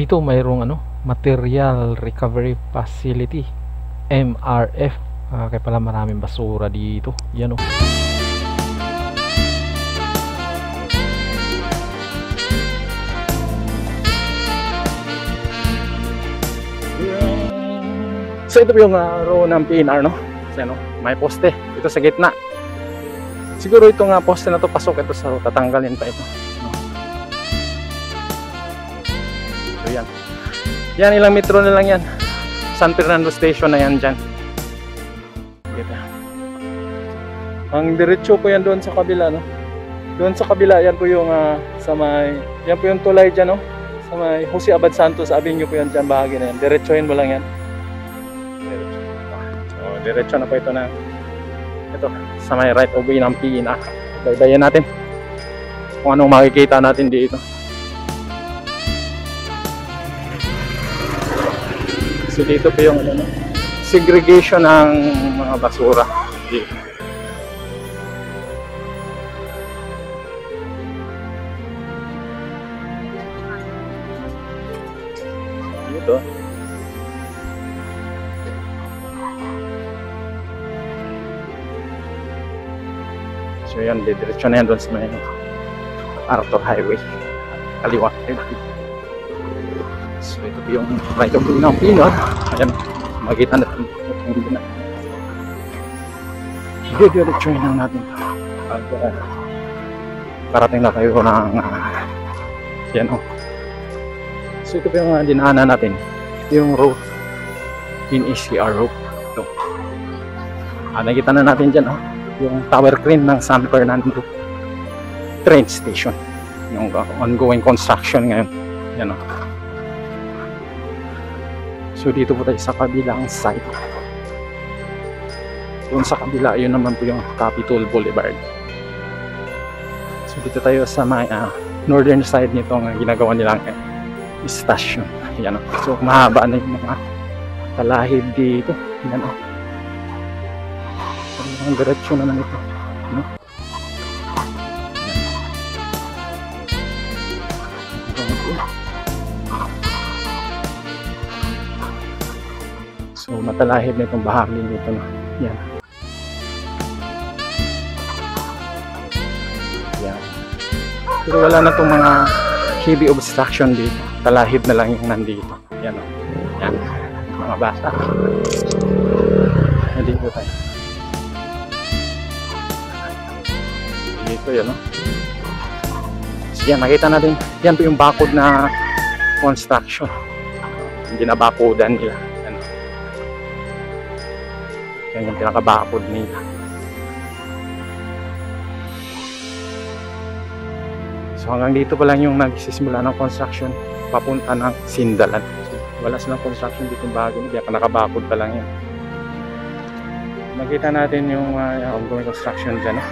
dito mayroong Material Recovery Facility, MRF. Kaya pala maraming basura dito. Yan o. So ito yung row ng PNR, no? Kasi may poste ito sa gitna. Siguro itong poste na to pasok ito sa tatanggalin pa ito. So yan. Yan, ilang metro na lang yan. San Fernando Station na yan dyan. Ang diretso po yan doon sa kabila, no? Doon sa kabila, yan po yung yan po yung tulay dyan, no? Sa may Jose Abad Santos Avenue po yan dyan, bahagi na yan. Diretsohin mo lang yan. Diretso na po ito na ito sa may right of way ng PNR. Baybayin natin kung anong makikita natin dito. So dito po yung segregation ng mga basura dito. Dito so yan, diretso na yan doon sa may Arthur Highway, kaliwa. So ito po yung right of way ng PNR. Ayan, makikita natin diretso na natin at parating na tayo ng yan o. So ito po yung dinaanan natin, yung road in ECR road. Ito nakikita na natin dyan yung tower crane ng San Fernando train station, yung ongoing construction ngayon. Yan o. So dito po tayo sa kabilang side. Doon sa kabila, yun naman po yung Capitol Boulevard. So dito tayo sa may northern side nito ang ginagawa nilang station. Yan o. So mahaba na yung mga talahib dito. Yan o. Ang diretsyo naman ito, no? So matalahib na itong bahagi nito, no? Yan. Yan. Pero wala na itong mga heavy obstruction dito. Talahib na lang yung nandito. Yan o. Yan. Mga bata. Nandito tayo. Dito yan, no? So yan, nakita natin yan po yung bakod na construction, hindi na bakodan nila. Yan, yan yung pinakabakod nila. So hanggang dito pa lang yung nagsisimula ng construction papunta ng Sindalan. So, wala silang construction dito yung bahagi nila, nakabakod pa lang yan. Nakita natin yung ongoing construction dyan, no?